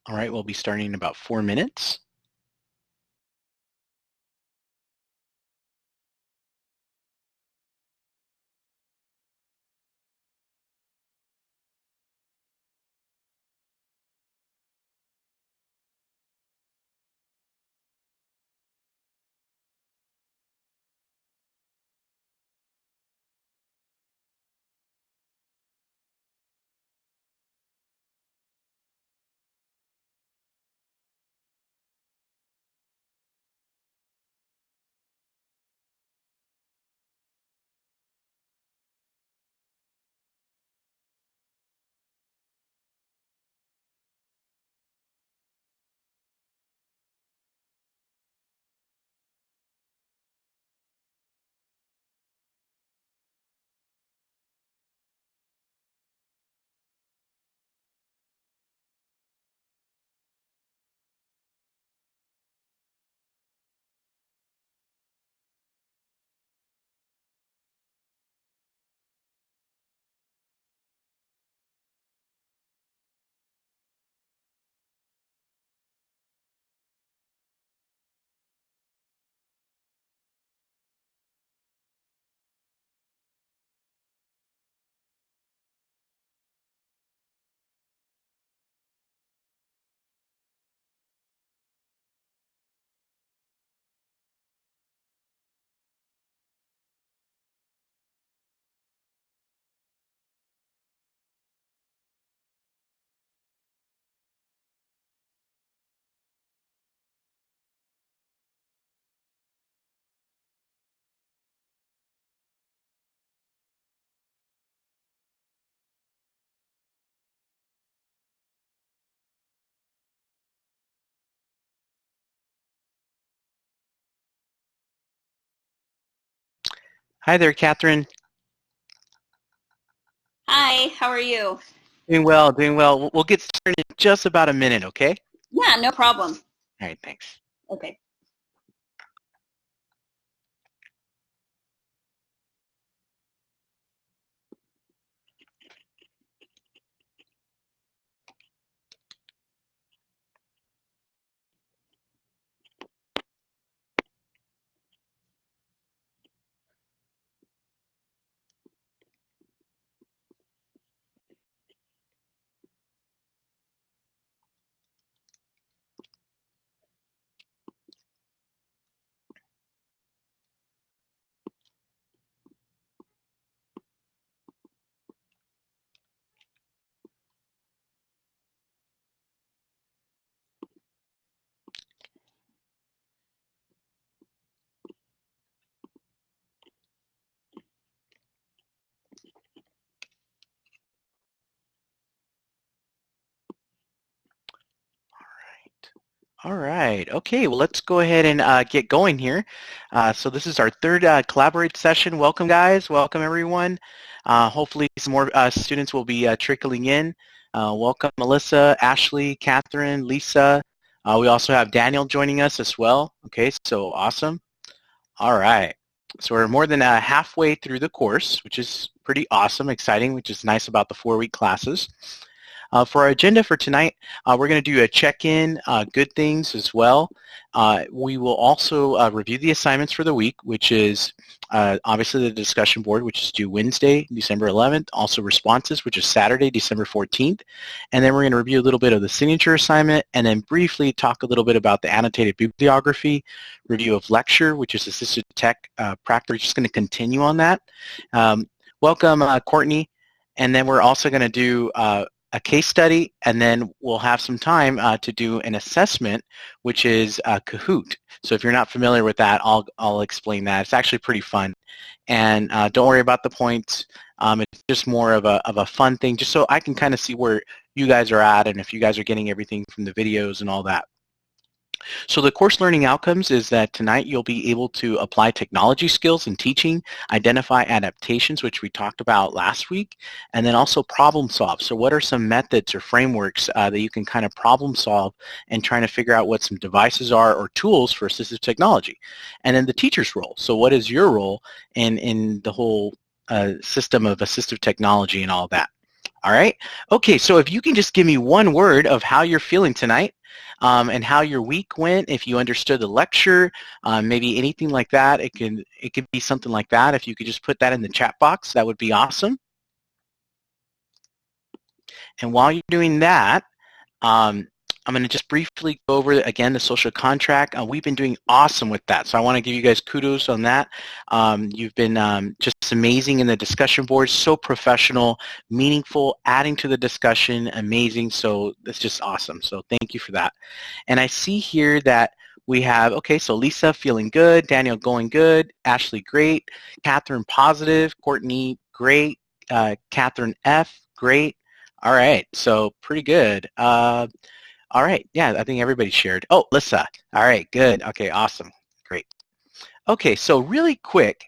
All right, we'll be starting in about 4 minutes. Hi there, Catherine. Hi, how are you? Doing well, doing well. We'll get started in just about a minute, okay? Yeah, no problem. All right, thanks. Okay. All right. Okay. Well, let's go ahead and get going here. So this is our third Collaborate session. Welcome, guys. Welcome, everyone. Hopefully, some more students will be trickling in. Welcome, Melissa, Ashley, Catherine, Lisa. We also have Daniel joining us as well. Okay, so awesome. All right. So we're more than halfway through the course, which is pretty awesome, exciting, which is nice about the 4-week classes. For our agenda for tonight, we're going to do a check-in, good things as well. We will also review the assignments for the week, which is obviously the discussion board, which is due Wednesday, December 11th. Also responses, which is Saturday, December 14th. And then we're going to review a little bit of the signature assignment and then briefly talk a little bit about the annotated bibliography, review of lecture, which is Assistive Tech practice. We're just going to continue on that. Welcome, Courtney. And then we're also going to do a case study, and then we'll have some time to do an assessment, which is Kahoot. So if you're not familiar with that, I'll explain that. It's actually pretty fun. And don't worry about the points. It's just more of a fun thing, just so I can kind of see where you guys are at and if you guys are getting everything from the videos and all that. So the course learning outcomes is that tonight you'll be able to apply technology skills in teaching, identify adaptations, which we talked about last week, and then also problem solve. So what are some methods or frameworks that you can kind of problem solve and trying to figure out what some devices are or tools for assistive technology? And then the teacher's role. So what is your role in the whole system of assistive technology and all that? All right. Okay, so if you can just give me one word of how you're feeling tonight and how your week went, if you understood the lecture, maybe anything like that, it could be something like that. If you could just put that in the chat box, that would be awesome. And while you're doing that, I'm going to just briefly go over, again, the social contract. We've been doing awesome with that, so I want to give you guys kudos on that. You've been just amazing in the discussion boards, so professional, meaningful, adding to the discussion, amazing. So that's just awesome. So thank you for that. And I see here that we have, okay, so Lisa feeling good, Daniel going good, Ashley great, Catherine positive, Courtney great, Catherine F great. All right, so pretty good. All right, yeah, I think everybody shared. Oh, Lisa, all right, good. Okay, awesome, great. Okay, so really quick,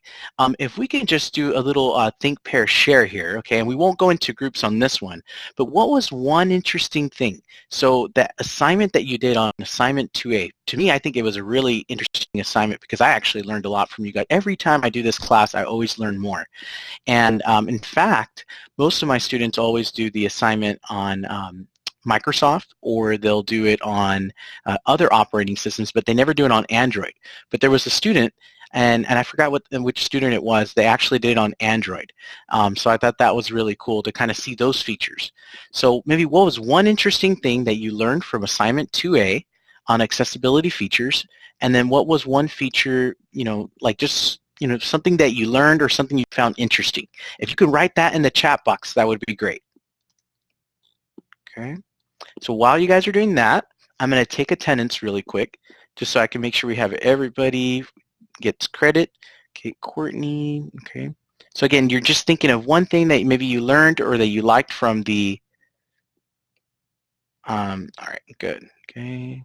if we can just do a little think, pair, share here, okay, and we won't go into groups on this one, but what was one interesting thing? So that assignment that you did on assignment 2A, to me, I think it was a really interesting assignment because I actually learned a lot from you guys. Every time I do this class, I always learn more. And in fact, most of my students always do the assignment on Microsoft, or they'll do it on other operating systems, but they never do it on Android. But there was a student, and I forgot which student it was, they actually did it on Android. So I thought that was really cool to kind of see those features. So maybe what was one interesting thing that you learned from assignment 2A on accessibility features, and then what was one feature, like just something that you learned or something you found interesting. If you could write that in the chat box, that would be great. Okay. So while you guys are doing that, I'm going to take attendance really quick just so I can make sure we have everybody gets credit. Okay, Courtney. Okay. So again, you're just thinking of one thing that maybe you learned or that you liked from the, all right, good. Okay.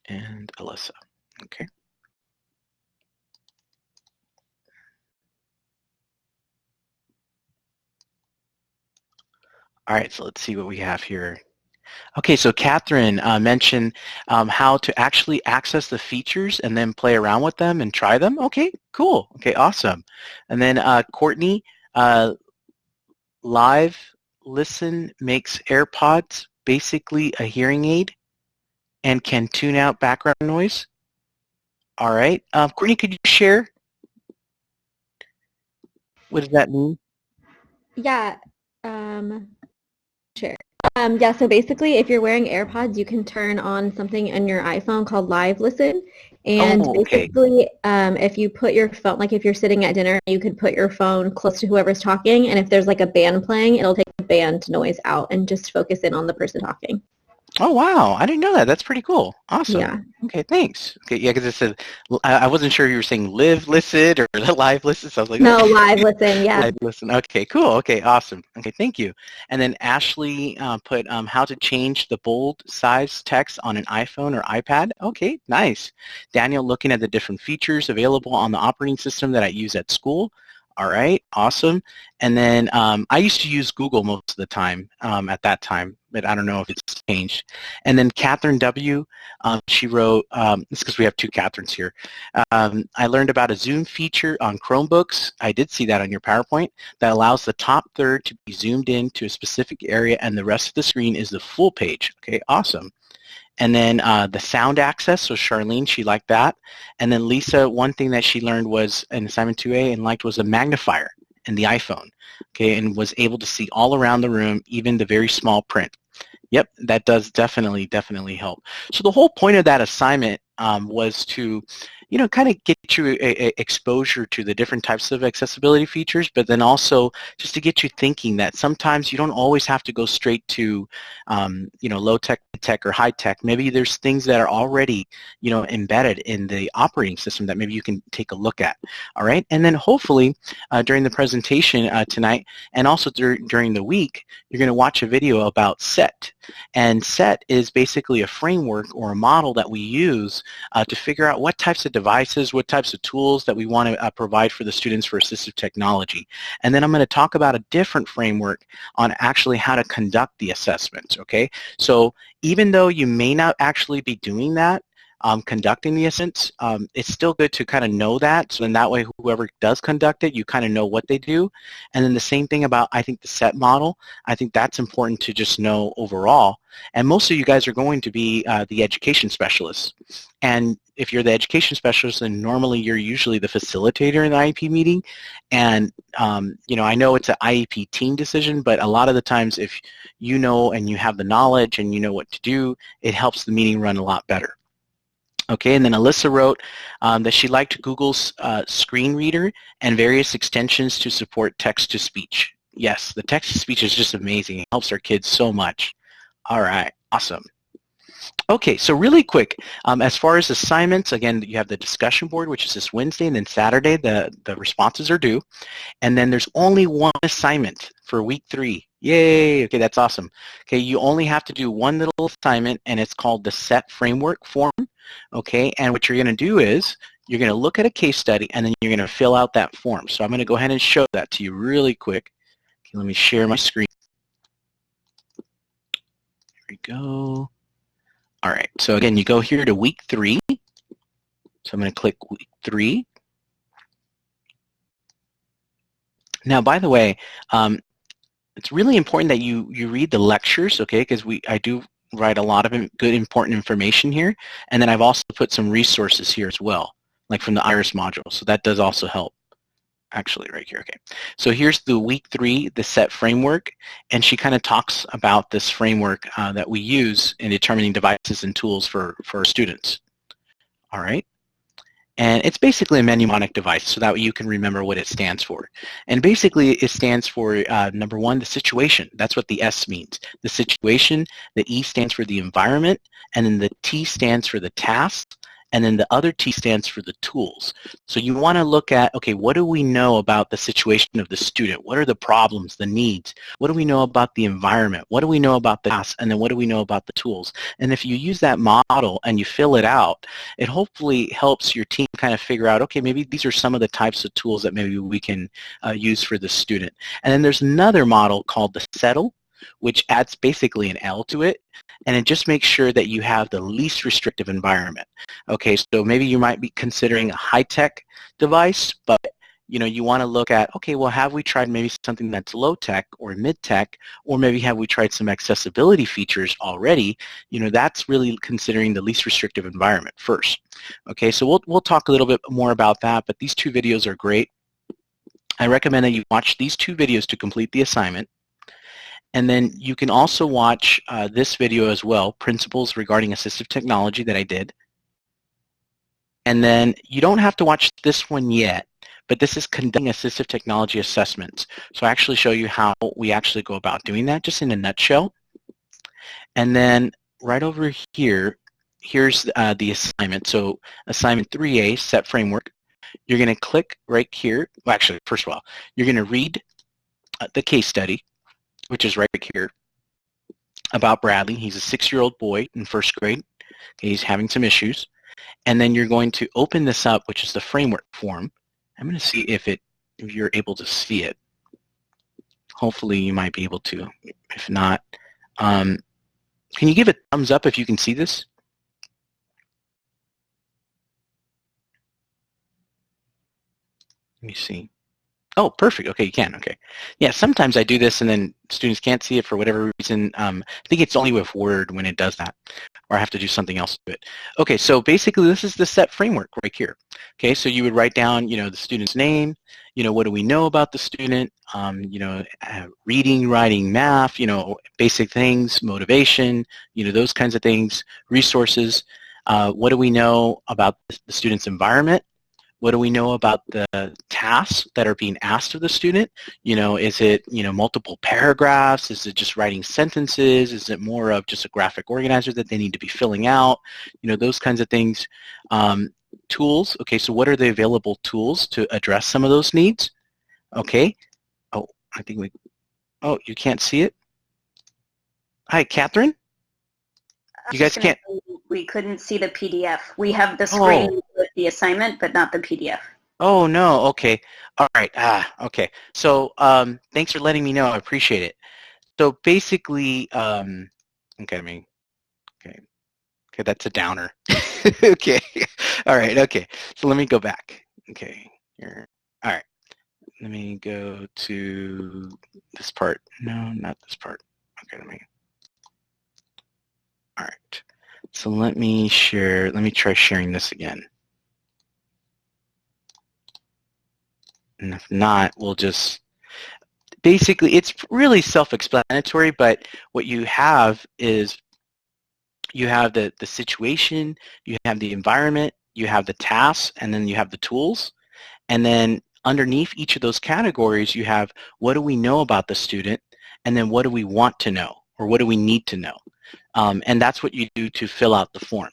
And Alyssa. Okay. All right, so let's see what we have here. Okay, so Catherine mentioned how to actually access the features and then play around with them and try them. Okay, cool. Okay, awesome. And then Courtney, Live Listen makes AirPods basically a hearing aid and can tune out background noise. All right. Courtney, could you share? What does that mean? Yeah, sure. Yeah, so basically, if you're wearing AirPods, you can turn on something in your iPhone called Live Listen. And Oh, okay. basically, if you put your phone, like if you're sitting at dinner, you could put your phone close to whoever's talking, and if there's like a band playing, it'll take the band noise out and just focus in on the person talking. Oh, wow. I didn't know that. That's pretty cool. Awesome. Yeah. Okay, thanks. Okay, yeah, because it said, I wasn't sure you were saying live, listen, or live listen, so I was like, No, okay. Live Listen, yeah. Live listen. Okay, cool. Okay, awesome. Okay, thank you. And then Ashley put how to change the bold size text on an iPhone or iPad. Okay, nice. Daniel looking at the different features available on the operating system that I use at school. All right, awesome. And then I used to use Google most of the time at that time, but I don't know if it's changed. And then Catherine W., she wrote, it's because we have two Catherines here. I learned about a zoom feature on Chromebooks. I did see that on your PowerPoint that allows the top third to be zoomed in to a specific area and the rest of the screen is the full page. Okay, awesome. And then the sound access, so Charlene, she liked that. And then Lisa, one thing that she learned was in assignment 2A and liked was a magnifier in the iPhone, okay, and was able to see all around the room, even the very small print. Yep, that does definitely help. So the whole point of that assignment was to, kind of get you a exposure to the different types of accessibility features, but then also just to get you thinking that sometimes you don't always have to go straight to, low tech, or high tech. Maybe there's things that are already, embedded in the operating system that maybe you can take a look at. All right, and then hopefully during the presentation tonight, and also during the week, you're going to watch a video about SETT. And SETT is basically a framework or a model that we use to figure out what types of devices devices, what types of tools that we want to provide for the students for assistive technology. And then I'm going to talk about a different framework on actually how to conduct the assessment, okay? So even though you may not actually be doing that, conducting the assessments, it's still good to kind of know that. So then that way, whoever does conduct it, you kind of know what they do. And then the same thing about, I think, the SETT model. I think that's important to just know overall. And most of you guys are going to be the education specialists. And if you're the education specialist, then normally you're usually the facilitator in the IEP meeting. And, you know, I know it's an IEP team decision, but a lot of the times if you know and you have the knowledge and you know what to do, it helps the meeting run a lot better. Okay, and then Alyssa wrote that she liked Google's screen reader and various extensions to support text-to-speech. Yes, the text-to-speech is just amazing. It helps our kids so much. All right, awesome. Okay, so really quick, as far as assignments, again, you have the discussion board, which is this Wednesday, and then Saturday, the responses are due. And then there's only one assignment for week 3. Yay, okay, that's awesome. Okay, you only have to do one little assignment, and it's called the SETT framework form. Okay, and what you're going to do is you're going to look at a case study, and then you're going to fill out that form. So I'm going to go ahead and show that to you really quick. Okay, let me share my screen. Here we go. All right, so again, you go here to week 3. So I'm going to click week 3. Now, by the way, it's really important that you read the lectures, okay, because I do write a lot of good, important information here. And then I've also put some resources here as well, like from the IRIS module. So that does also help. Actually, right here, okay. So here's the week 3, the SETT framework, and she kind of talks about this framework that we use in determining devices and tools for our students. All right. And it's basically a mnemonic device so that you can remember what it stands for. And basically it stands for, number 1, the situation. That's what the S means. The situation, the E stands for the environment, and then the T stands for the task, and then the other T stands for the tools. So you want to look at, okay, what do we know about the situation of the student? What are the problems, the needs? What do we know about the environment? What do we know about the tasks? And then what do we know about the tools? And if you use that model and you fill it out, it hopefully helps your team kind of figure out, okay, maybe these are some of the types of tools that maybe we can use for the student. And then there's another model called the SETTLE, which adds basically an L to it, and it just makes sure that you have the least restrictive environment. Okay, so maybe you might be considering a high-tech device, but you know, you want to look at, okay, well, have we tried maybe something that's low-tech or mid-tech, or maybe have we tried some accessibility features already? You know, that's really considering the least restrictive environment first. Okay, so we'll talk a little bit more about that, but these 2 videos are great. I recommend that you watch these 2 videos to complete the assignment. And then you can also watch this video as well, Principles Regarding Assistive Technology, that I did. And then you don't have to watch this one yet, but this is Conducting Assistive Technology Assessments. So I actually show you how we actually go about doing that, just in a nutshell. And then right over here, here's the assignment. So assignment 3A, SETT Framework. You're going to click right here. Well, actually, first of all, you're going to read the case study, which is right here, about Bradley. He's a 6-year-old boy in 1st grade. Okay, he's having some issues. And then you're going to open this up, which is the framework form. I'm going to see if you're able to see it. Hopefully you might be able to. If not, can you give a thumbs up if you can see this? Let me see. Oh, perfect. Okay, you can. Okay. Yeah, sometimes I do this and then students can't see it for whatever reason. I think it's only with Word when it does that, or I have to do something else to it. Okay, so basically this is the SETT framework right here. Okay, so you would write down, you know, the student's name, you know, what do we know about the student, you know, reading, writing, math, you know, basic things, motivation, you know, those kinds of things, resources. What do we know about the student's environment? What do we know about the tasks that are being asked of the student? You know, is it, you know, multiple paragraphs? Is it just writing sentences? Is it more of just a graphic organizer that they need to be filling out? You know, those kinds of things. Tools. Okay, so what are the available tools to address some of those needs? Okay. Oh, I think oh, you can't see it? Hi, Catherine? You guys can't? We couldn't see the PDF. We have the screen, but the assignment, but not the PDF. Oh, no. Okay. All right. Okay. So thanks for letting me know. I appreciate it. So basically, okay, okay. Okay, that's a downer. Okay. All right. Okay. So let me go back. Okay. Here. All right. Let me go to this part. No, not this part. Okay, all right. So let me try sharing this again. And if not, we'll just, basically, it's really self-explanatory, but what you have is you have the situation, you have the environment, you have the tasks, and then you have the tools. And then underneath each of those categories, you have what do we know about the student, and then what do we want to know, or what do we need to know. And that's what you do to fill out the form.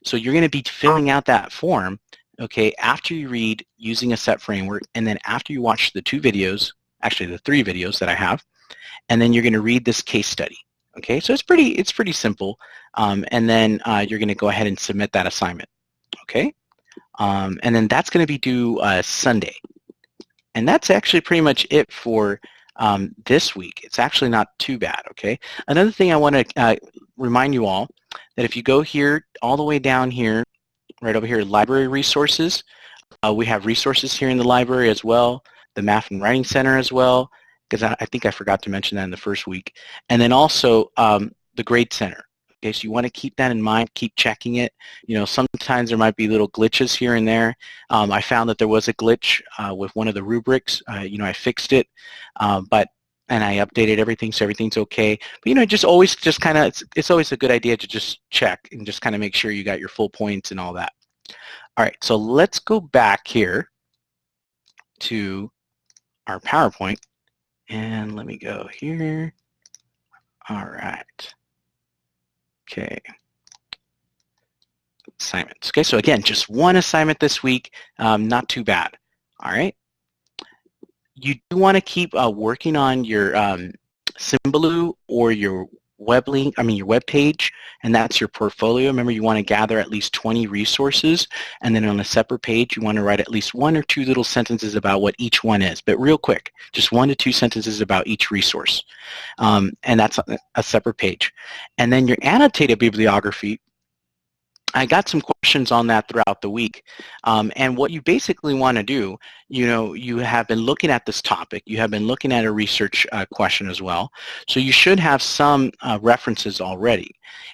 So you're going to be filling out that form, okay, after you read using a SETT framework, and then after you watch the 2 videos, actually the 3 videos that I have, and then you're going to read this case study. Okay, so it's pretty simple, and then you're going to go ahead and submit that assignment. Okay, and then that's going to be due Sunday, and that's actually pretty much it for this week. It's actually not too bad. Okay, another thing I want to remind you all that if you go here all the way down here, right over here, library resources, we have resources here in the library as well, the Math and Writing Center as well, because I think I forgot to mention that in the first week. And then also the Grade Center. Okay, so you want to keep that in mind, keep checking it. You know, sometimes there might be little glitches here and there. I found that there was a glitch with one of the rubrics. You know, I fixed it, and I updated everything, so everything's okay. But, you know, just kind of, it's always a good idea to just check and just kind of make sure you got your full points and all that. All right, so let's go back here to our PowerPoint. And let me go here. All right. Okay. Assignments. Okay, so again, just one assignment this week. Not too bad. All right. You do want to keep working on your Symbaloo or your your web page, and that's your portfolio. Remember, you want to gather at least 20 resources, and then on a separate page, you want to write at least 1 or 2 little sentences about what each one is, but real quick, just 1 to 2 sentences about each resource, and that's a separate page. And then your annotated bibliography, I got some questions on that throughout the week, and what you basically want to do, you know, you have been looking at this topic, you have been looking at a research question as well, so you should have some references already.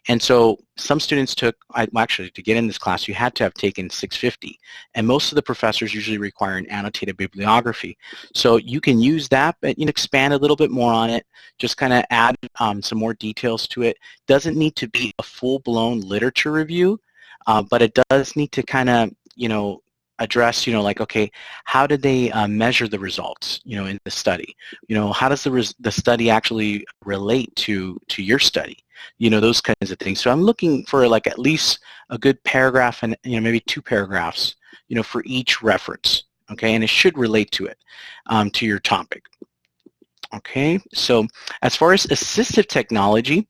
And so some students took, actually to get in this class, you had to have taken 650, and most of the professors usually require an annotated bibliography. So you can use that, but you know, expand a little bit more on it, just kind of add some more details to it. Doesn't need to be a full-blown literature review, but it does need to kind of, you know, address, you know, like, okay, how did they measure the results, you know, in the study? You know, how does the study actually relate to your study? You know, those kinds of things. So I'm looking for like at least a good paragraph and, you know, maybe 2 paragraphs, you know, for each reference, okay? And it should relate to it, to your topic. Okay, so as far as assistive technology,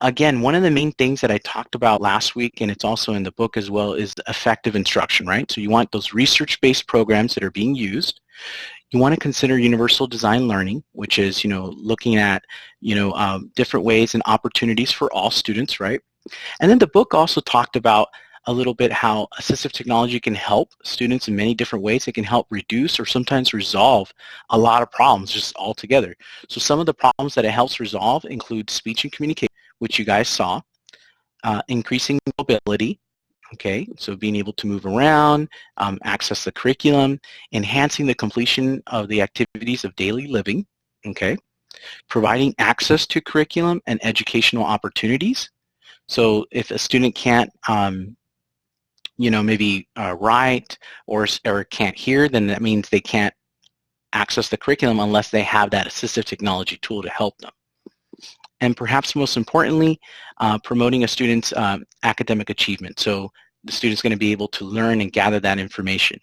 again, one of the main things that I talked about last week, and it's also in the book as well, is effective instruction, right? So you want those research-based programs that are being used. You want to consider universal design learning, which is, you know, looking at, you know, different ways and opportunities for all students, right? And then the book also talked about a little bit how assistive technology can help students in many different ways. It can help reduce or sometimes resolve a lot of problems just altogether. So some of the problems that it helps resolve include speech and communication, which you guys saw, increasing mobility, okay, so being able to move around, access the curriculum, enhancing the completion of the activities of daily living, okay, providing access to curriculum and educational opportunities. So if a student can't you know, maybe write or can't hear, then that means they can't access the curriculum unless they have that assistive technology tool to help them. And perhaps most importantly, promoting a student's academic achievement. So the student's going to be able to learn and gather that information.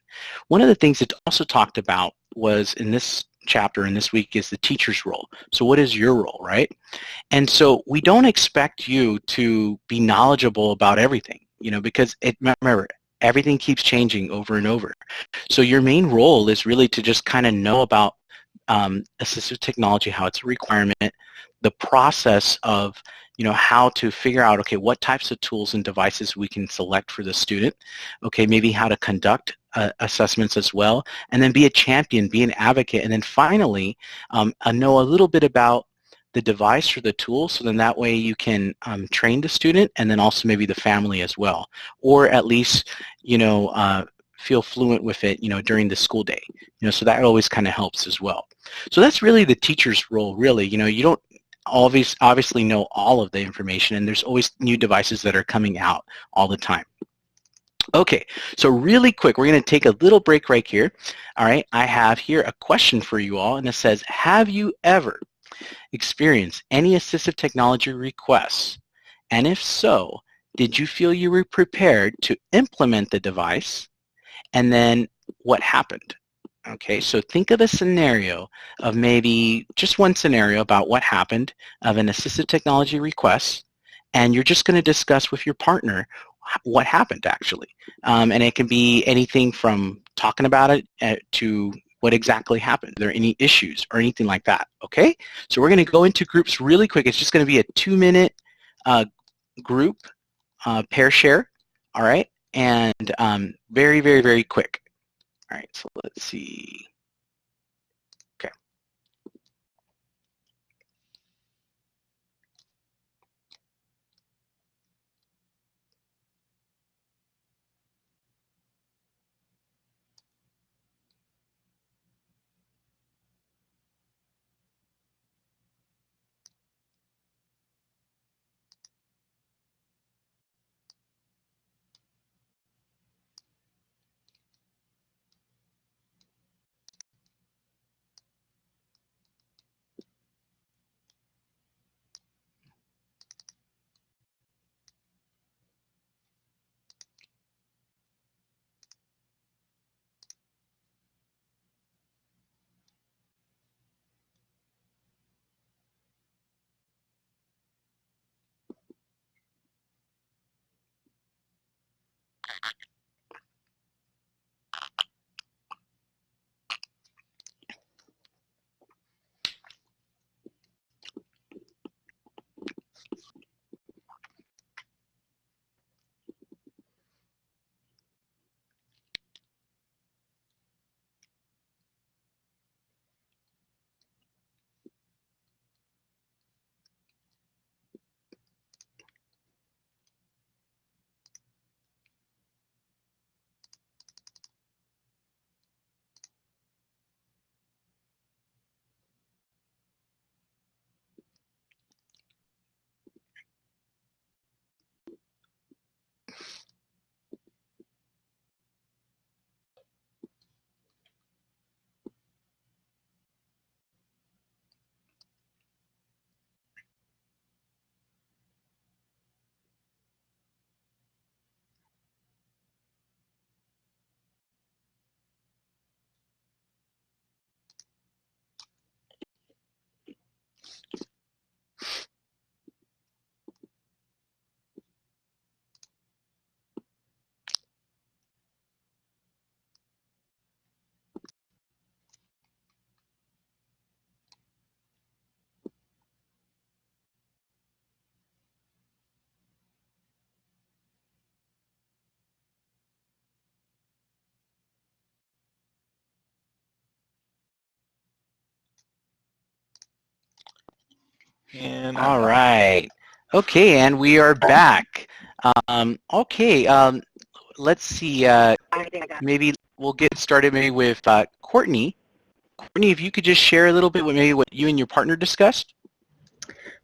One of the things it also talked about was in this chapter in this week is the teacher's role. So what is your role, right? And so we don't expect you to be knowledgeable about everything, you know, because remember, everything keeps changing over and over. So your main role is really to just kind of know about assistive technology, how it's a requirement, the process of how to figure out, okay, what types of tools and devices we can select for the student, okay, maybe how to conduct assessments as well, and then be a champion, be an advocate, and then finally know a little bit about the device or the tool, so then that way you can train the student and then also maybe the family as well, or at least feel fluent with it during the school day, so that always kind of helps as well. So that's really the teacher's role, really. You don't obviously know all of the information, and there's always new devices that are coming out all the time. Okay, so really quick, we're going to take a little break right here. All right, I have here a question for you all, and it says, have you ever experienced any assistive technology requests? And if so, did you feel you were prepared to implement the device? And then what happened? Okay, so think of a scenario of maybe just one scenario about what happened of an assistive technology request, and you're just going to discuss with your partner what happened actually. And it can be anything from talking about it to what exactly happened. Are there any issues or anything like that? Okay, so we're going to go into groups really quick. It's just going to be a 2-minute group pair share, all right, and very, very, very quick. All right, so let's see. Okay. And All right. Okay, and we are back. Okay, let's see. Maybe we'll get started maybe with Courtney. Courtney, if you could just share a little bit what you and your partner discussed.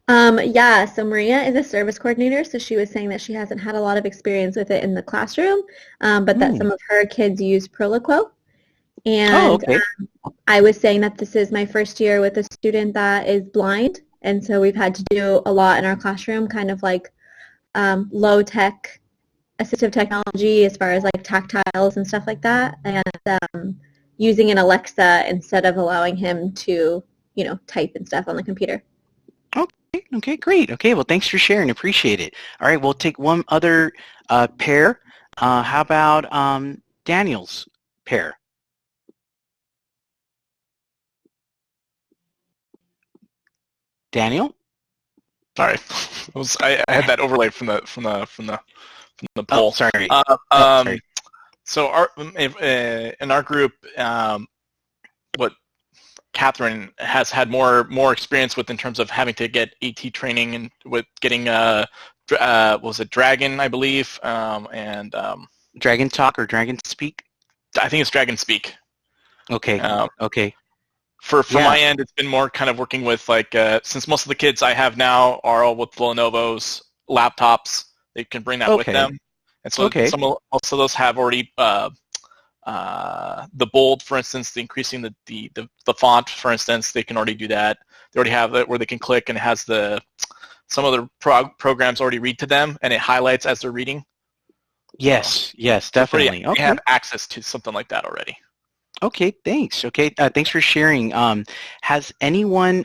Yeah, so Maria is a service coordinator, so she was saying that she hasn't had a lot of experience with it in the classroom, but that some of her kids use Proloquo. And okay. I was saying that this is my first year with a student that is blind, and so we've had to do a lot in our classroom, kind of like low-tech assistive technology as far as like tactiles and stuff like that, and using an Alexa instead of allowing him to, type and stuff on the computer. Okay, great. Okay, well, thanks for sharing. Appreciate it. All right, we'll take one other pair. How about Daniel's pair? Daniel? Sorry, I had that overlay from the Oh, poll. sorry. Uh, Oh, um, sorry. so in our group, what Catherine has had more experience with in terms of having to get AT training and with getting what was it, Dragon, I believe, and Dragon Talk or Dragon Speak? I think it's Dragon Speak. Okay. Okay. For Yeah. my end, it's been more kind of working with since most of the kids I have now are all with Lenovo's laptops, they can bring that with Okay. them, and so Okay. most of those have already the bold, for instance, increasing the font, for instance, they can already do that. They already have it where they can click and it has some of the programs already read to them and it highlights as they're reading. Yes. Yes. So Definitely. they Okay. have access to something like that already. Okay. Thanks. Okay. Thanks for sharing. Has anyone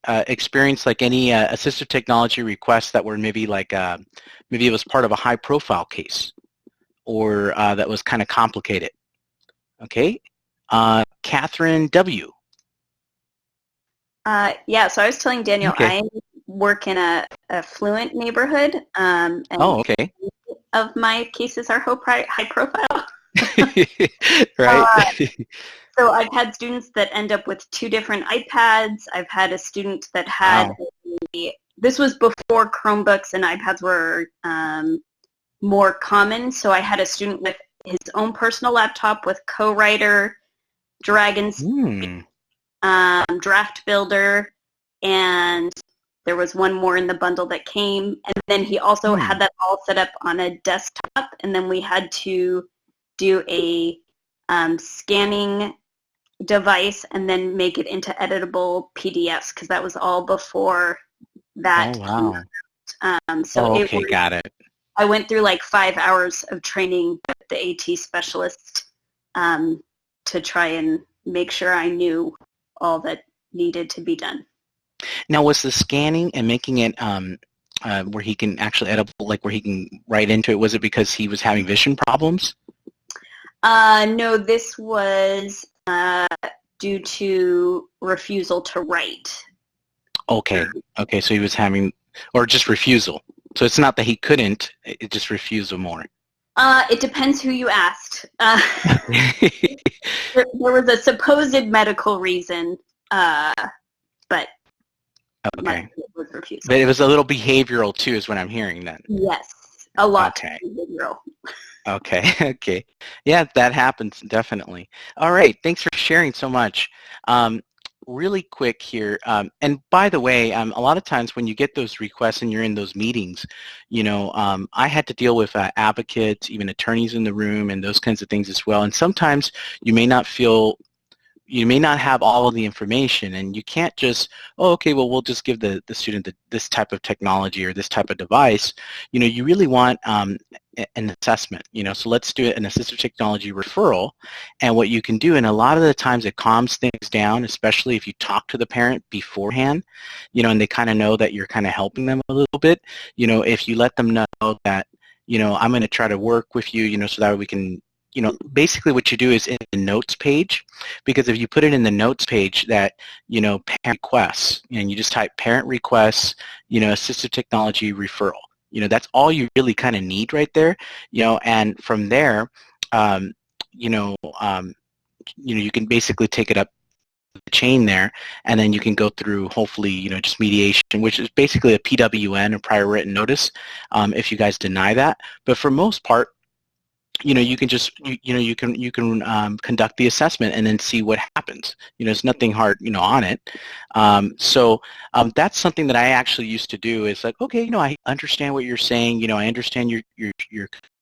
experienced like any assistive technology requests that were maybe like maybe it was part of a high-profile case or that was kind of complicated? Okay. Catherine W. Yeah, so I was telling Daniel Okay. I work in a affluent neighborhood, and Oh, okay. of my cases are high profile. Right. So I've had students that end up with 2 different iPads. I've had a student that had, Wow. this was before Chromebooks and iPads were more common. So I had a student with his own personal laptop with Co-Writer, Dragon's Hmm. Draft Builder, and there was one more in the bundle that came. And then he also had that all set up on a desktop, and then we had to do a scanning device and then make it into editable PDFs because that was all before that. Oh, wow. So Oh, okay. Got it. I went through like 5 hours of training with the AT specialist to try and make sure I knew all that needed to be done. Now, was the scanning and making it where he can actually edit, like where he can write into it, was it because he was having vision problems? No, this was due to refusal to write. Okay. Okay, so he was having, or just refusal. So it's not that he couldn't, it just refusal more. It depends who you asked. There was a supposed medical reason, but Okay. it was refusal. But it was a little behavioral too, is what I'm hearing then. Yes, a lot. Okay. Behavioral. Okay. Okay. Yeah, that happens definitely. All right. Thanks for sharing so much. Really quick here, and by the way, a lot of times when you get those requests and you're in those meetings, you know, I had to deal with advocates, even attorneys in the room, and those kinds of things as well. And sometimes you may not have all of the information, and you can't just, oh, okay, well, we'll just give the student this type of technology or this type of device. You know, you really want an assessment, you know, so let's do an assistive technology referral. And what you can do, and a lot of the times it calms things down, especially if you talk to the parent beforehand, you know, and they kind of know that you're kind of helping them a little bit. You know, if you let them know that, you know, I'm going to try to work with you, you know, so that we can, you know, basically what you do is in the notes page, because if you put it in the notes page that, you know, parent requests, and you just type parent requests, you know, assistive technology referral, you know, that's all you really kind of need right there, you know, and from there, you know, you can basically take it up the chain there, and then you can go through hopefully, you know, just mediation, which is basically a PWN, a prior written notice, if you guys deny that. But for most part, you know, you can just, you can conduct the assessment and then see what happens. You know, there's nothing hard, you know, on it. So that's something that I actually used to do is like, okay, you know, I understand what you're saying. You know, I understand your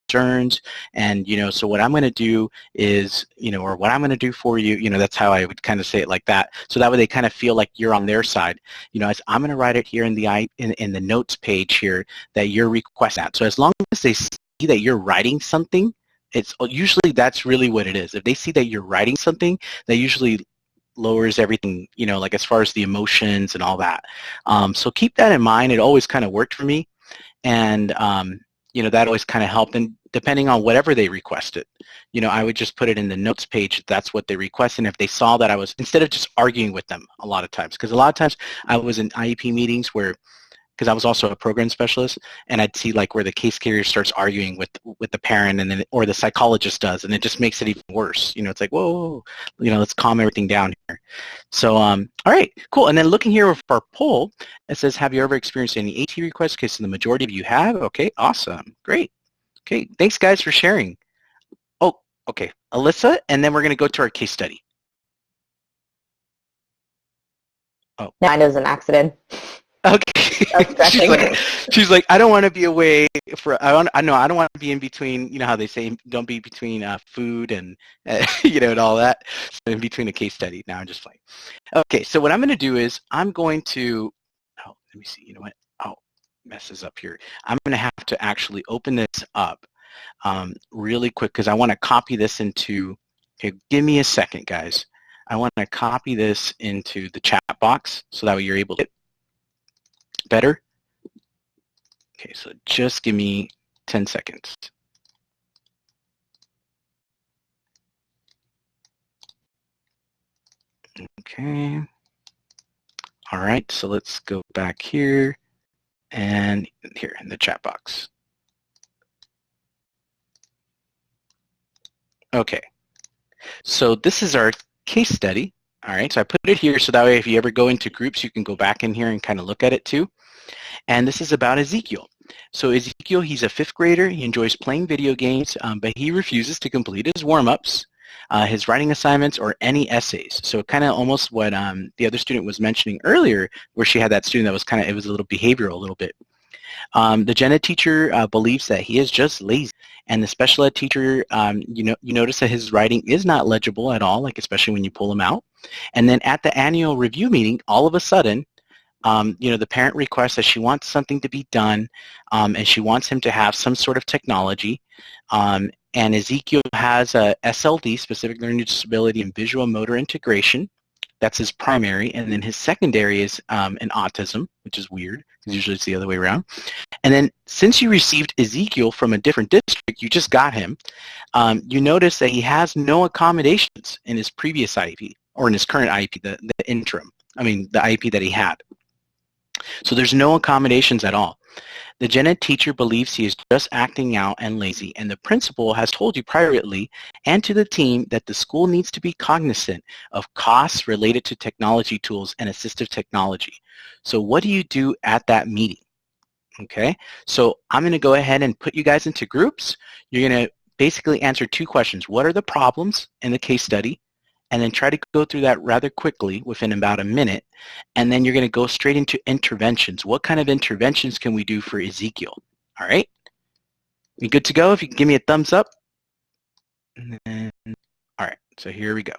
concerns, and, you know, so what I'm going to do is, you know, or what I'm going to do for you, you know, that's how I would kind of say it like that. So that way they kind of feel like you're on their side. You know, I'm going to write it here in the notes page here that you're requesting that. So as long as they see that you're writing something, it's usually that's really what it is. If they see that you're writing something, that usually lowers everything, you know, like as far as the emotions and all that. So keep that in mind. It always kind of worked for me, and you know, that always kind of helped. And depending on whatever they requested. I would just put it in the notes page. That's what they requested. And if they saw that I was, instead of just arguing with them a lot of times, because a lot of times I was in IEP meetings where, because I was also a program specialist, and I'd see like where the case carrier starts arguing with the parent, and then or the psychologist does, and it just makes it even worse. It's like, whoa, let's calm everything down here. So, all right, cool. And then looking here for our poll, it says, have you ever experienced any AT requests? Okay, so the majority of you have. Okay, awesome, great. Okay, thanks guys for sharing. Oh, okay, Alyssa, and then we're going to go to our case study. Oh. Mine was an accident. Okay. she's like, I don't want to be away for. I don't want to be in between. How they say, don't be between food and and all that. So in between a case study. Now I'm just playing. Okay, so what I'm going to do is I'm going to. Oh, let me see. You know what? Oh, messes up here. I'm going to have to actually open this up really quick because I want to copy this into. Okay, give me a second, guys. I want to copy this into the chat box so that way you're able to. Better? Okay, so just give me 10 seconds. Okay. All right, so let's go back here and here in the chat box. Okay, so this is our case study. All right, so I put it here so that way if you ever go into groups, you can go back in here and kind of look at it too. And this is about Ezekiel. So Ezekiel, he's a 5th grader. He enjoys playing video games, but he refuses to complete his warm-ups, his writing assignments, or any essays. So kind of almost what the other student was mentioning earlier, where she had that student that was it was a little behavioral a little bit. The gen ed teacher believes that he is just lazy. And the special ed teacher, you notice that his writing is not legible at all, like especially when you pull him out. And then at the annual review meeting, all of a sudden, the parent requests that she wants something to be done, and she wants him to have some sort of technology. And Ezekiel has a SLD, specific learning disability, and visual motor integration. That's his primary. And then his secondary is an autism, which is weird, because usually it's the other way around. And then since you received Ezekiel from a different district, you just got him, you notice that he has no accommodations in his previous IEP, or in his current IEP, the interim. I mean, the IEP that he had. So there's no accommodations at all. The gen ed teacher believes he is just acting out and lazy, and the principal has told you privately and to the team that the school needs to be cognizant of costs related to technology tools and assistive technology. So what do you do at that meeting? Okay, so I'm going to go ahead and put you guys into groups. You're going to basically answer 2 questions. What are the problems in the case study? And then try to go through that rather quickly within about a minute. And then you're going to go straight into interventions. What kind of interventions can we do for Ezekiel? All right? You good to go? If you can give me a thumbs up. And then, all right, so here we go.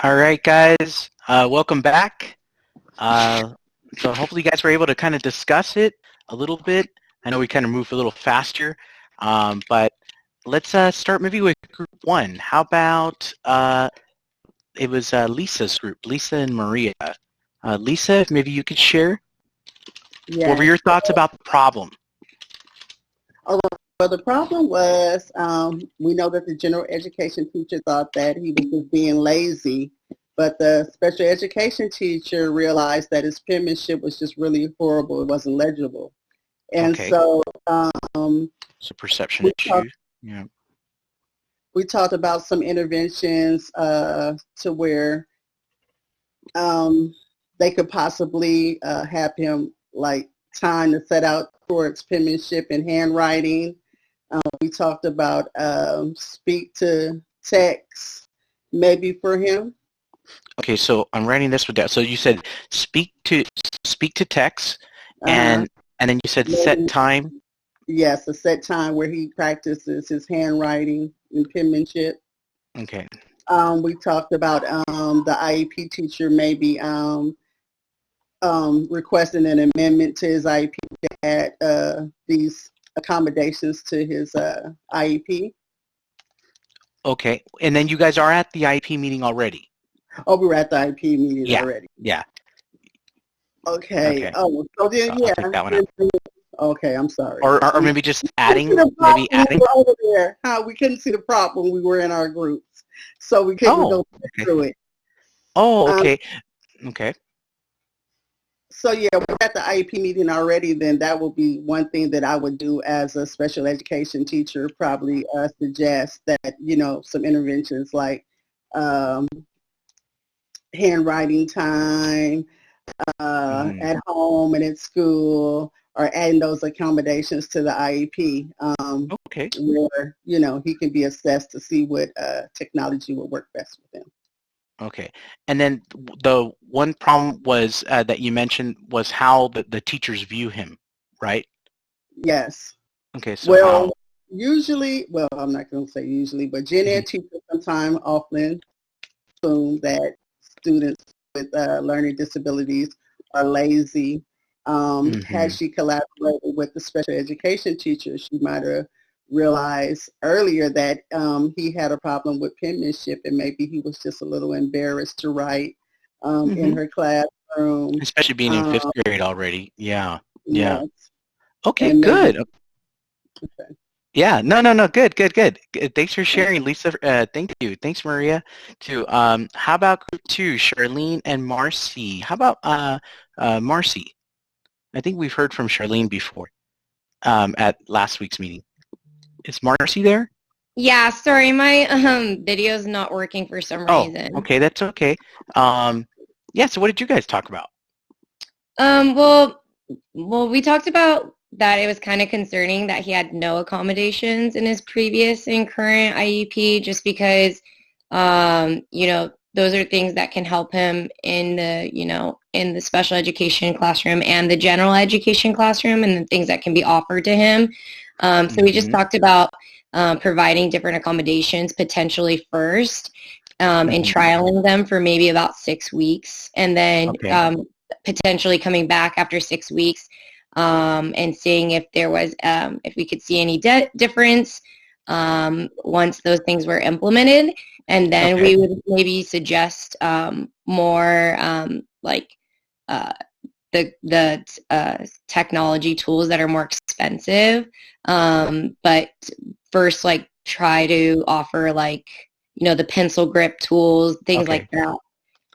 All right, guys, welcome back. So hopefully you guys were able to kind of discuss it a little bit. I know we kind of moved a little faster, but let's start maybe with group one. How about it was Lisa's group, Lisa and Maria. Lisa, if maybe you could share. What were Yes. your thoughts about the problem? Well, the problem was we know that the general education teacher thought that he was just being lazy, but the special education teacher realized that his penmanship was just really horrible. It wasn't legible. And Okay. so It's a perception issue. Yeah. we talked about some interventions to where they could possibly have him like time to set out towards penmanship and handwriting. We talked about speak to text maybe for him. Okay, so I'm writing this one down. So you said speak to text, and then you said set time. Yes, a set time where he practices his handwriting and penmanship. Okay. We talked about the IEP teacher maybe requesting an amendment to his IEP to add these accommodations to his IEP. Okay, and then you guys are at the IEP meeting already. Oh, we were at the IEP meeting already. Yeah. Okay. Okay. Oh, so then So I'll take that one out. Okay, I'm sorry. Or maybe just adding. We Maybe adding. were over there. We couldn't see the prop when we were in our groups, so we couldn't go through it. Oh, okay. Okay. So yeah, we're at the IEP meeting already. Then that will be one thing that I would do as a special education teacher. Probably suggest that some interventions like handwriting time at home and at school, or adding those accommodations to the IEP, Okay. where he can be assessed to see what technology will work best with him. Okay. And then the one problem was that you mentioned was how the teachers view him, right? Yes. Okay. So Well, how? usually, I'm not going to say usually, but gen ed teachers sometimes often assume that students with learning disabilities are lazy. Had she collaborated with the special education teacher, she might have realized earlier that he had a problem with penmanship, and maybe he was just a little embarrassed to write in her classroom. Especially being in fifth grade already. Yeah. Yeah. Yes. Okay. And maybe, Good. okay. Yeah. No. Good. Thanks for sharing, Lisa. Thank you. Thanks, Maria. Too. How about group 2, Charlene and Marcy? How about Marcy? I think we've heard from Charlene before at last week's meeting. Is Marcy there? Yeah, sorry, my video's not working for some reason. Oh, okay, that's okay. Yeah, so what did you guys talk about? Well, we talked about that it was kind of concerning that he had no accommodations in his previous and current IEP, just because, those are things that can help him in the special education classroom and the general education classroom, and the things that can be offered to him. So we just talked about providing different accommodations potentially first, and trialing them for maybe about 6 weeks, and then potentially coming back after 6 weeks and seeing if there was if we could see any difference once those things were implemented, and then we would maybe suggest more like the technology tools that are more expensive, but first try to offer the pencil grip tools, things like that,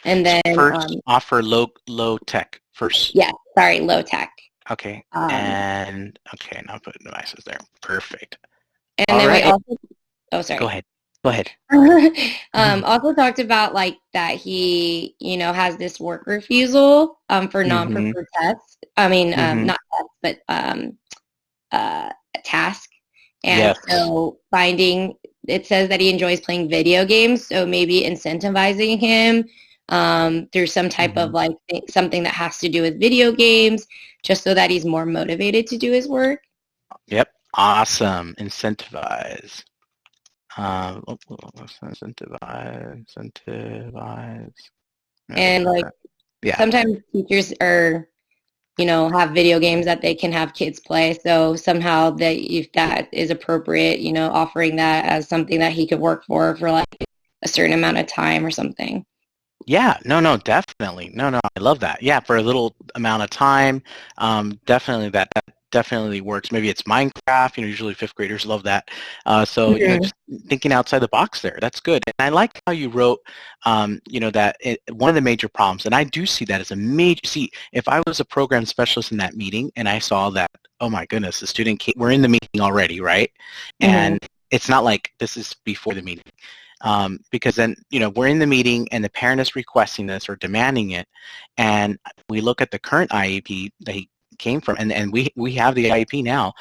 and then first offer low tech first. Yeah, sorry, low tech. Okay, and now put devices there. Perfect. And all then right. We also, oh sorry. Go ahead. Also talked about that he has this work refusal for non-preferred tests. I mean, not tests, but a task. And so it says that he enjoys playing video games, so maybe incentivizing him through some type of something that has to do with video games, just so that he's more motivated to do his work. Yep. Awesome. Incentivize. Incentivize. And sometimes teachers are, have video games that they can have kids play. So somehow if that is appropriate, offering that as something that he could work for a certain amount of time or something. Yeah, no, definitely. No, I love that. Yeah, for a little amount of time, definitely that definitely works. Maybe it's Minecraft, usually fifth graders love that. So, just thinking outside the box there, that's good. And I like how you wrote, that one of the major problems, and I do see that as a major, if I was a program specialist in that meeting and I saw that, oh my goodness, the student we're in the meeting already, right? And it's not like this is before the meeting. Because then, we're in the meeting and the parent is requesting this or demanding it, and we look at the current IEP that he came from, and we have the IEP now.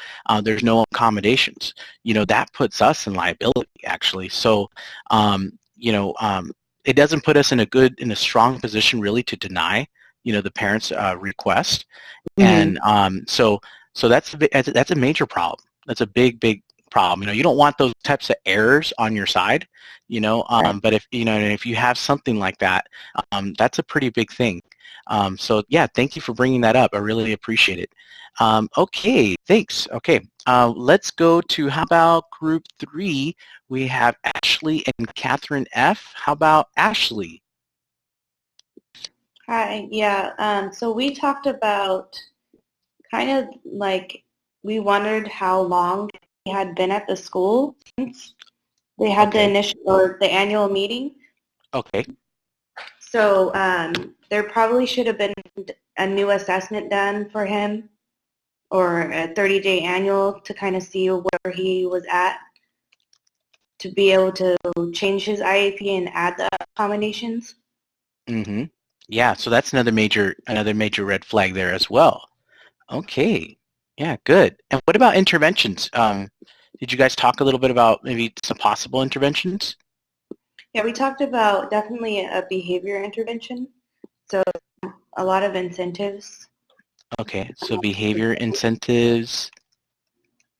There's no accommodations. That puts us in liability, actually. So, it doesn't put us in a strong position really to deny, the parent's request, and so that's a major problem. That's a big problem. You don't want those types of errors on your side, but if you have something like that, that's a pretty big thing. So yeah, thank you for bringing that up. I really appreciate it. Okay, thanks. Okay, let's go to, how about group 3? We have Ashley and Catherine F. How about Ashley? Hi, yeah. So we talked about kind of we wondered how long he had been at the school since they had the initial or the annual meeting. Okay. So there probably should have been a new assessment done for him or a 30-day annual to kind of see where he was at to be able to change his IEP and add the accommodations. Mm-hmm. Yeah, so that's another major red flag there as well. Okay. Yeah, good. And what about interventions? Did you guys talk a little bit about maybe some possible interventions? Yeah, we talked about definitely a behavior intervention. So a lot of incentives. Okay, so behavior incentives.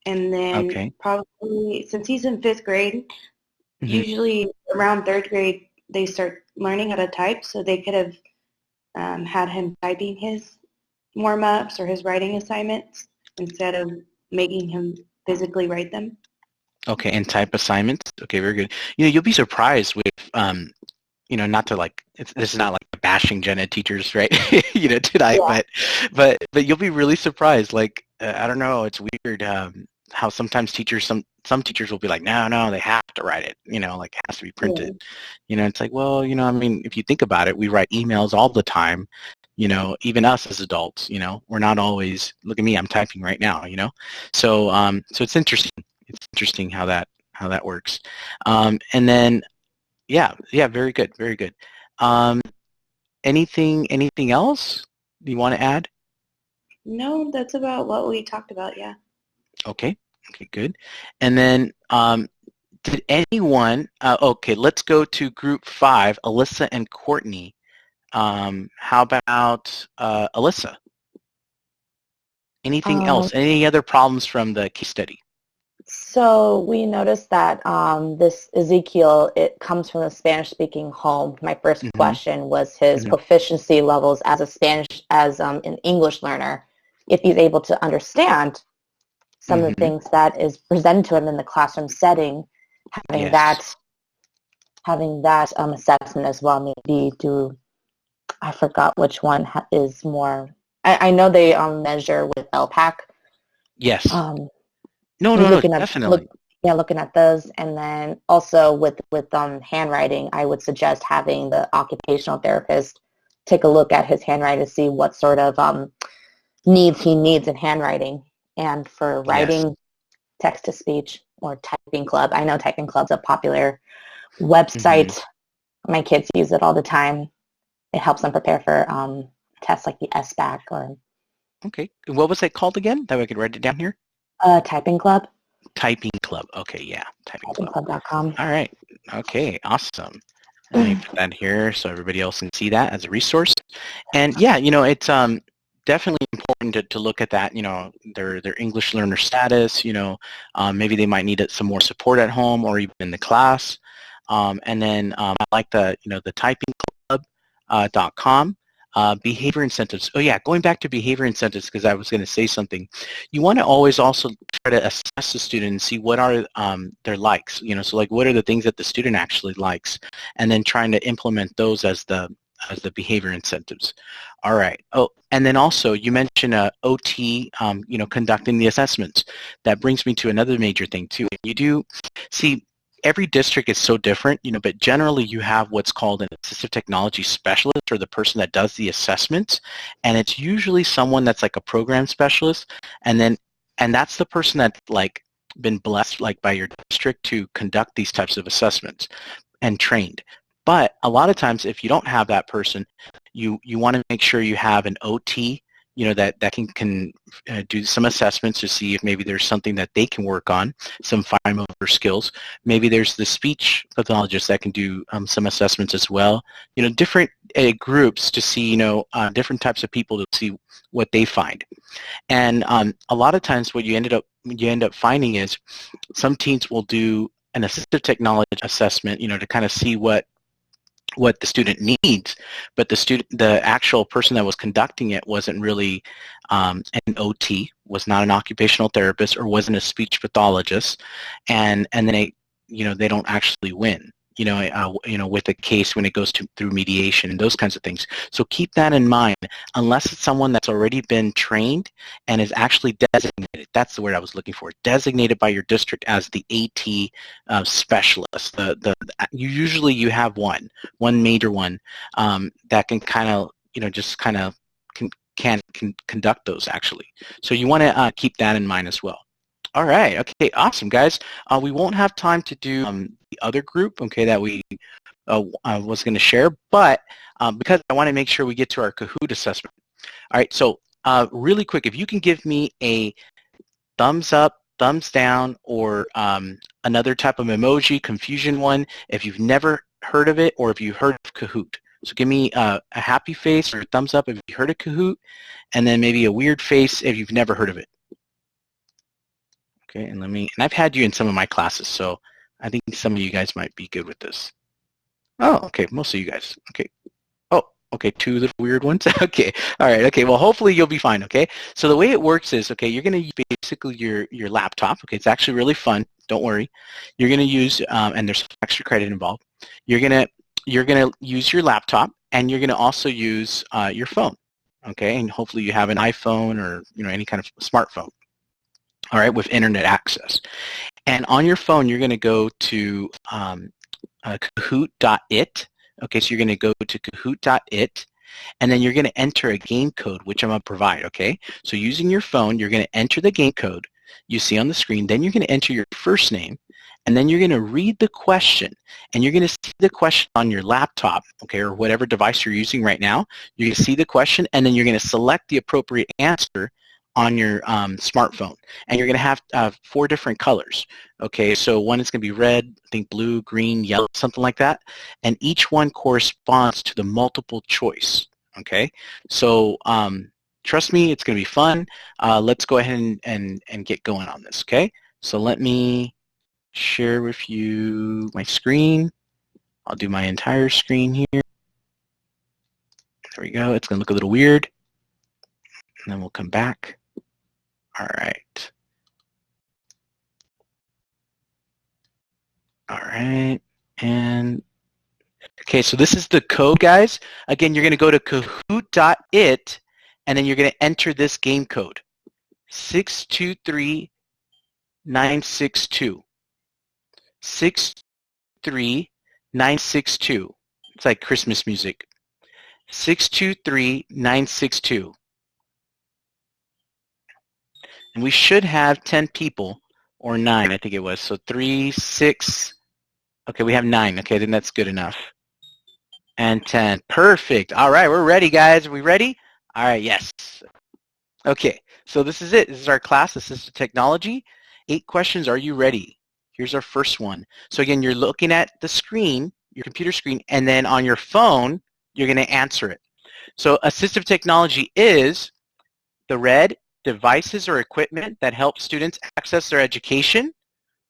And then Okay. probably, since he's in 5th grade, Mhm. usually around 3rd grade, they start learning how to type. So they could have had him typing his warm-ups or his writing assignments instead of making him physically write them. Okay, and type assignments. Okay, very good. You know, you'll be surprised with, you know, not to like, this is not like bashing gen ed teachers, right? You know, tonight, Yeah. but you'll be really surprised. Like, I don't know, it's weird how sometimes teachers, some teachers will be like, no, they have to write it. You know, like it has to be printed. You know, it's like, well, you know, I mean, if you think about it, we write emails all the time. You know, even us as adults, you know, we're not always. Look at me, I'm typing right now. You know, so so it's interesting. It's interesting how that works. And then, yeah, very good, very good. Anything else you want to add? No, that's about what we talked about, yeah. Okay, good. And then, did anyone? Okay, let's go to group 5, Alyssa and Courtney. How about Alyssa? Anything Um, else? Any other problems from the case study? so we noticed that this Ezekiel, it comes from a Spanish-speaking home. My first Mm-hmm. question was his Mhm. proficiency levels as an English learner, if he's able to understand some of the Mhm. things that is presented to him in the classroom setting, having Yes. that assessment as well. Maybe I forgot which one is more. I know they measure with LPAC. Yes. Um, No, definitely. looking at those, and then also with handwriting, I would suggest having the occupational therapist take a look at his handwriting to see what sort of needs he needs in handwriting, and for writing, Yes. text to speech or typing club. I know typing club's a popular website. Mm-hmm. My kids use it all the time. It helps them prepare for tests like the SBAC or Okay. What was it called again? That way I could write it down here. typing club. Typing Club. Okay, yeah, Typing Club. Typingclub.com. All right. Okay, awesome. Let me put that here so everybody else can see that as a resource. And yeah, you know, it's definitely important to look at that, you know, their English learner status, you know, maybe they might need some more support at home or even in the class. And then I like the, you know, the typingclub.com. Behavior incentives. Oh yeah, going back to behavior incentives because I was going to say something. You want to always also try to assess the student and see what are their likes. You know, so like what are the things that the student actually likes, and then trying to implement those as the behavior incentives. All right. Oh, and then also you mentioned OT, you know, conducting the assessments. That brings me to another major thing too. You do see. Every district is so different, you know, but generally you have what's called an assistive technology specialist or the person that does the assessments, and it's usually someone that's like a program specialist, and that's the person that's like been blessed like by your district to conduct these types of assessments and trained. But a lot of times if you don't have that person, you want to make sure you have an OT, you know, that can do some assessments to see if maybe there's something that they can work on, some fine motor skills. Maybe there's the speech pathologist that can do some assessments as well. You know, different groups to see, you know, different types of people to see what they find. And a lot of times what you end up finding is some teams will do an assistive technology assessment, you know, to kind of see what the student needs, but the actual person that was conducting it wasn't really an OT, was not an occupational therapist, or wasn't a speech pathologist, and then they don't actually win, you know, with a case when it goes through mediation and those kinds of things. So keep that in mind. Unless it's someone that's already been trained and is actually designated, that's the word I was looking for, designated by your district as the AT specialist. You have one major one that can kind of, you know, just kind of can conduct those actually. So you want to keep that in mind as well. All right. Okay. Awesome, guys. We won't have time to do the other group, okay, that we I was going to share, but because I want to make sure we get to our Kahoot assessment. All right. So really quick, if you can give me a thumbs up, thumbs down, or another type of emoji, confusion one, if you've never heard of it or if you've heard of Kahoot. So give me a happy face or a thumbs up if you've heard of Kahoot, and then maybe a weird face if you've never heard of it. Okay, and I've had you in some of my classes, so I think some of you guys might be good with this. Oh, okay, most of you guys. Okay. Oh, okay, two little weird ones. Okay, all right, okay, well, hopefully you'll be fine, okay? So the way it works is, okay, you're going to use basically your laptop. Okay, it's actually really fun. Don't worry. You're going to use, and there's extra credit involved. You're going to use your laptop, and you're going to also use your phone, okay? And hopefully you have an iPhone or, any kind of smartphone, all right, with internet access. And on your phone, you're going to go to Kahoot.it. Okay, so you're going to go to Kahoot.it, and then you're going to enter a game code, which I'm going to provide, okay? So using your phone, you're going to enter the game code you see on the screen, then you're going to enter your first name, and then you're going to read the question, and you're going to see the question on your laptop, okay, or whatever device you're using right now. You're going to see the question, and then you're going to select the appropriate answer on your smartphone, and you're going to have 4 different colors. Okay, so one is going to be red, I think blue, green, yellow, something like that, and each one corresponds to the multiple choice. Okay, so trust me, it's going to be fun. Let's go ahead and get going on this. Okay, so let me share with you my screen. I'll do my entire screen here. There we go. It's going to look a little weird, and then we'll come back. All right. All right. And okay, so this is the code, guys. Again, you're going to go to Kahoot.it, and then you're going to enter this game code, 623962. 63962. It's like Christmas music. 623962. And we should have 10 people, or 9, I think it was. So 3, 6, okay, we have 9. Okay, then that's good enough. And 10. Perfect. All right, we're ready, guys. Are we ready? All right, yes. Okay, so this is it. This is our class, Assistive Technology. 8 questions. Are you ready? Here's our first one. So again, you're looking at the screen, your computer screen, and then on your phone, you're going to answer it. So assistive technology is the red, devices or equipment that help students access their education.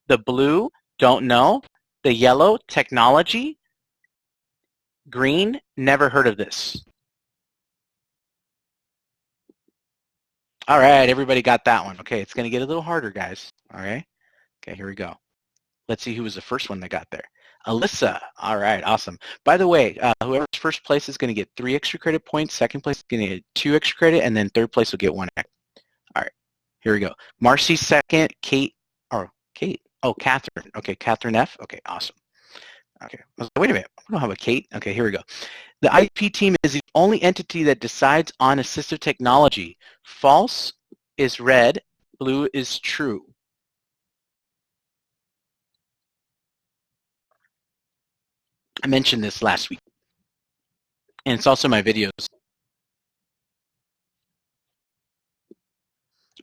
The blue, don't know. The yellow, technology. Green, never heard of this. All right, everybody got that one. Okay, it's going to get a little harder, guys. All right. Okay, here we go. Let's see who was the first one that got there. Alyssa. All right, awesome. By the way, whoever's first place is going to get 3 extra credit points. Second place is going to get 2 extra credit, and then third place will get 1 extra. All right, here we go. Marcy second, Kate. Oh, Catherine. Okay, Catherine F. Okay, awesome. Okay, wait a minute. We don't have a Kate. Okay, here we go. The IP team is the only entity that decides on assistive technology. False is red, blue is true. I mentioned this last week, and it's also my videos.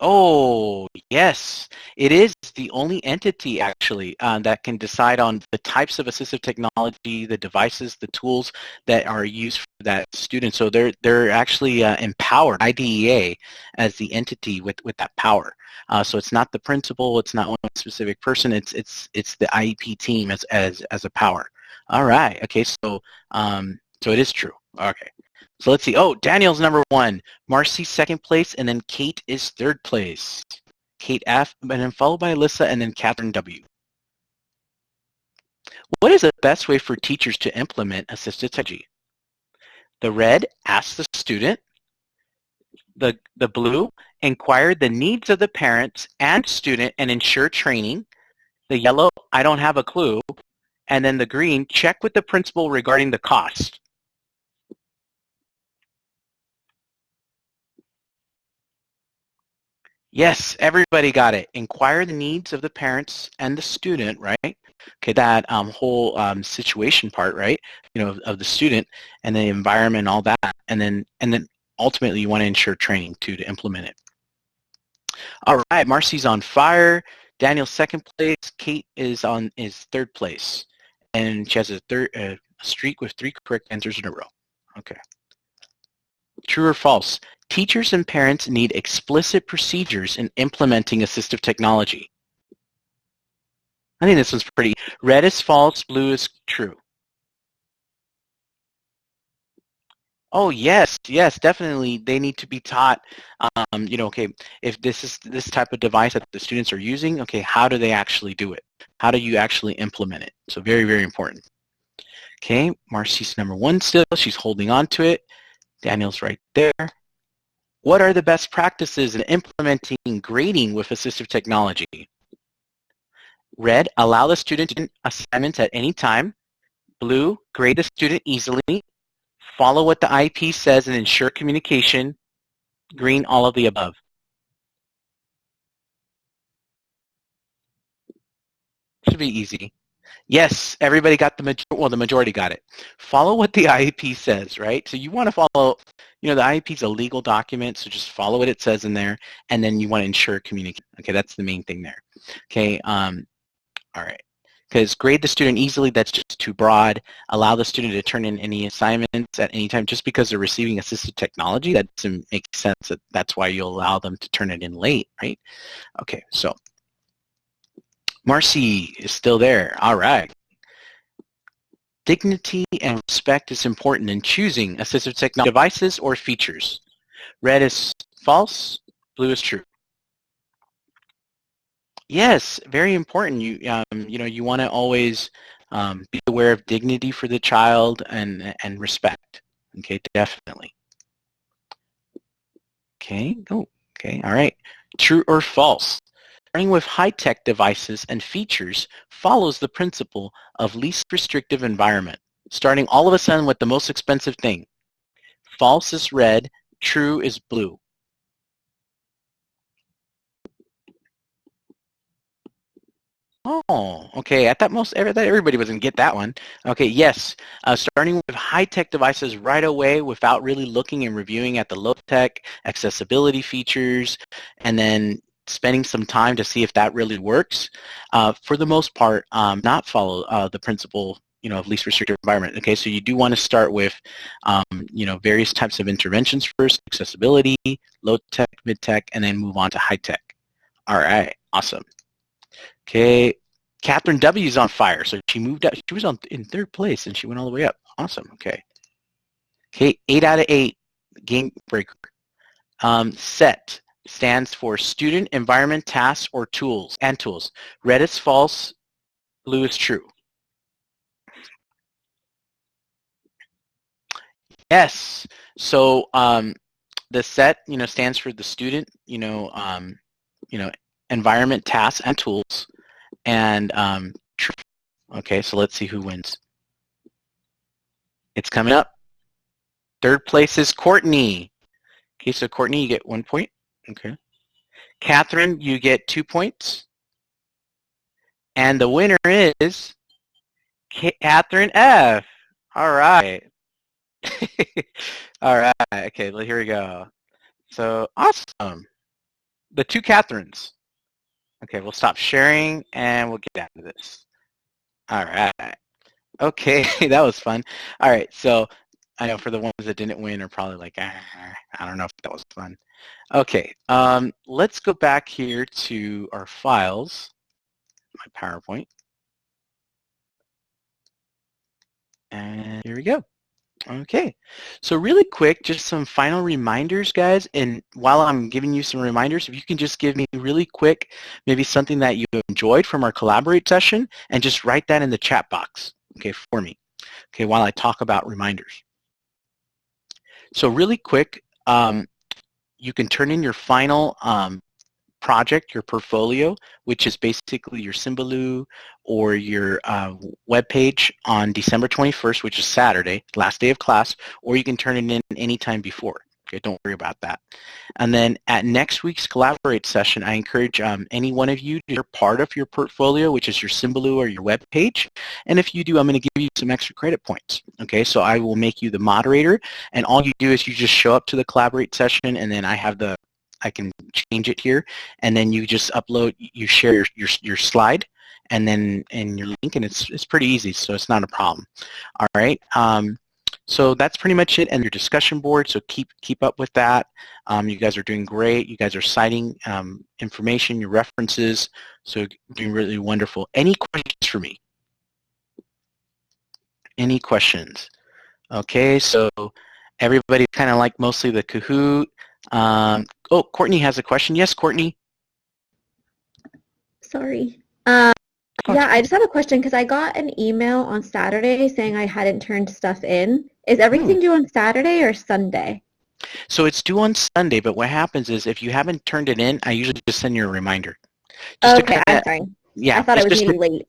Oh, yes. It is the only entity, actually, that can decide on the types of assistive technology, the devices, the tools that are used for that student. So they're actually empowered, IDEA, as the entity with that power. So it's not the principal, it's not one specific person, it's the IEP team as a power. All right. Okay, so it is true. Okay. So let's see. Oh, Daniel's number 1, Marcy second place, and then Kate is third place. Kate F, and then followed by Alyssa, and then Catherine W. What is the best way for teachers to implement assistive technology? The red, ask the student. The blue, inquire the needs of the parents and student and ensure training. The yellow, I don't have a clue. And then the green, check with the principal regarding the cost. Yes, everybody got it. Inquire the needs of the parents and the student, right? Okay, that whole situation part, right? Of the student and the environment, all that, and then ultimately you want to ensure training too to implement it. All right, Marcy's on fire. Daniel's second place. Kate is third place, and she has a streak with 3 correct answers in a row. Okay. True or false? Teachers and parents need explicit procedures in implementing assistive technology. I think this one's pretty. Red is false, blue is true. Oh, yes, definitely. They need to be taught, okay, if this is this type of device that the students are using, okay, how do they actually do it? How do you actually implement it? So very, very important. Okay, Marcy's number 1 still. She's holding on to it. Daniel's right there. What are the best practices in implementing grading with assistive technology? Red, allow the student to do assignments at any time. Blue, grade the student easily. Follow what the IEP says and ensure communication. Green, all of the above. Should be easy. Yes, everybody got the majority got it. Follow what the IEP says, right? So you want to follow, the IEP is a legal document, so just follow what it says in there, and then you want to ensure communication. Okay, that's the main thing there. Okay, all right. Because grade the student easily, that's just too broad. Allow the student to turn in any assignments at any time. Just because they're receiving assistive technology, that doesn't make sense. That's why you'll allow them to turn it in late, right? Okay, so Marcy is still there. All right. Dignity and respect is important in choosing assistive technology devices or features. Red is false, blue is true. Yes, very important. You want to always be aware of dignity for the child and respect. Okay, definitely. Okay, okay, all right. True or false? Starting with high-tech devices and features follows the principle of least restrictive environment, starting all of a sudden with the most expensive thing. False is red, true is blue. Oh, okay. I thought everybody was going to get that one. Okay, yes. Starting with high-tech devices right away without really looking and reviewing at the low-tech accessibility features, and then spending some time to see if that really works. For the most part, not follow the principle, of least restrictive environment. Okay, so you do want to start with, various types of interventions first: accessibility, low-tech, mid-tech, and then move on to high-tech. All right, awesome. Okay, Catherine W is on fire, so she moved up. She was in 3rd place, and she went all the way up. Awesome. Okay. Okay, 8 out of 8, game breaker. SETT stands for Student Environment Tasks or Tools and Tools. Red is false, blue is true. Yes. So the SETT, stands for the Student, Environment Tasks and Tools. And true. Okay, so let's see who wins. It's coming up. 3rd place is Courtney. Okay, so Courtney, you get 1 point. Okay. Catherine, you get 2 points. And the winner is Catherine F. All right. All right. Okay, well, here we go. So awesome. The 2 Catherines. Okay, we'll stop sharing and we'll get out of this. All right. Okay, that was fun. All right, so I know for the ones that didn't win are probably like, I don't know if that was fun. Okay, let's go back here to our files, my PowerPoint. And here we go. Okay, so really quick, just some final reminders, guys. And while I'm giving you some reminders, if you can just give me really quick, maybe something that you enjoyed from our Collaborate session, and just write that in the chat box, okay, for me, okay, while I talk about reminders. So really quick, you can turn in your final project, your portfolio, which is basically your Symbaloo or your web page on December 21st, which is Saturday, last day of class, or you can turn it in anytime before. Okay, don't worry about that. And then at next week's Collaborate session, I encourage any one of you to share part of your portfolio, which is your Symbaloo or your web page. And if you do, I'm going to give you some extra credit points. Okay, so I will make you the moderator, and all you do is you just show up to the Collaborate session, and then I can change it here, and then you just upload, you share your slide, and then your link, and it's pretty easy, so it's not a problem. All right. So that's pretty much it, and your discussion board, so keep up with that. You guys are doing great. You guys are citing information, your references, so doing really wonderful. Any questions for me? Any questions? Okay, so everybody kind of like mostly the Kahoot. Oh, Courtney has a question. Yes, Courtney? Sorry. Yeah, I just have a question because I got an email on Saturday saying I hadn't turned stuff in. Is everything due on Saturday or Sunday? So it's due on Sunday, but what happens is if you haven't turned it in, I usually just send you a reminder. Just Okay, I'm sorry. Yeah. I thought it was maybe late.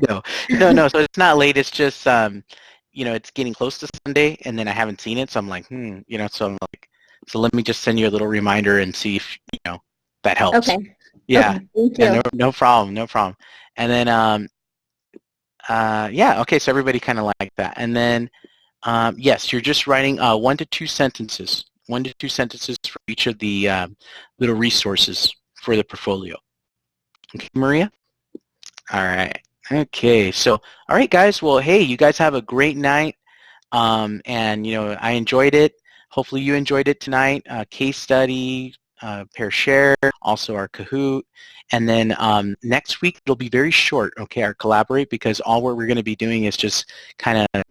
No. So it's not late. It's just, it's getting close to Sunday, and then I haven't seen it, so I'm like, so I'm like, so let me just send you a little reminder and see if, that helps. Okay. Yeah. Okay, thank you. Yeah, no problem. And then, okay, so everybody kind of like that. And then, yes, you're just writing 1 to 2 sentences. 1 to 2 sentences for each of the little resources for the portfolio. Okay, Maria? All right. Okay, so, all right, guys. Well, hey, you guys have a great night. And, I enjoyed it. Hopefully you enjoyed it tonight. Case study, pair share, also our Kahoot. And then next week, it'll be very short, okay, our Collaborate, because all we're going to be doing is just kind of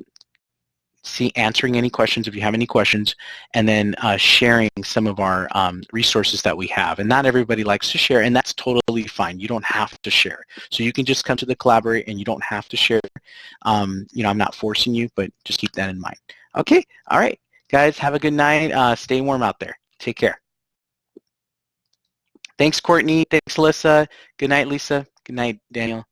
answering any questions if you have any questions, and then sharing some of our resources that we have. And not everybody likes to share, and that's totally fine. You don't have to share. So you can just come to the Collaborate, and you don't have to share. I'm not forcing you, but just keep that in mind. Okay, all right. Guys, have a good night. Stay warm out there. Take care. Thanks, Courtney. Thanks, Alyssa. Good night, Lisa. Good night, Daniel.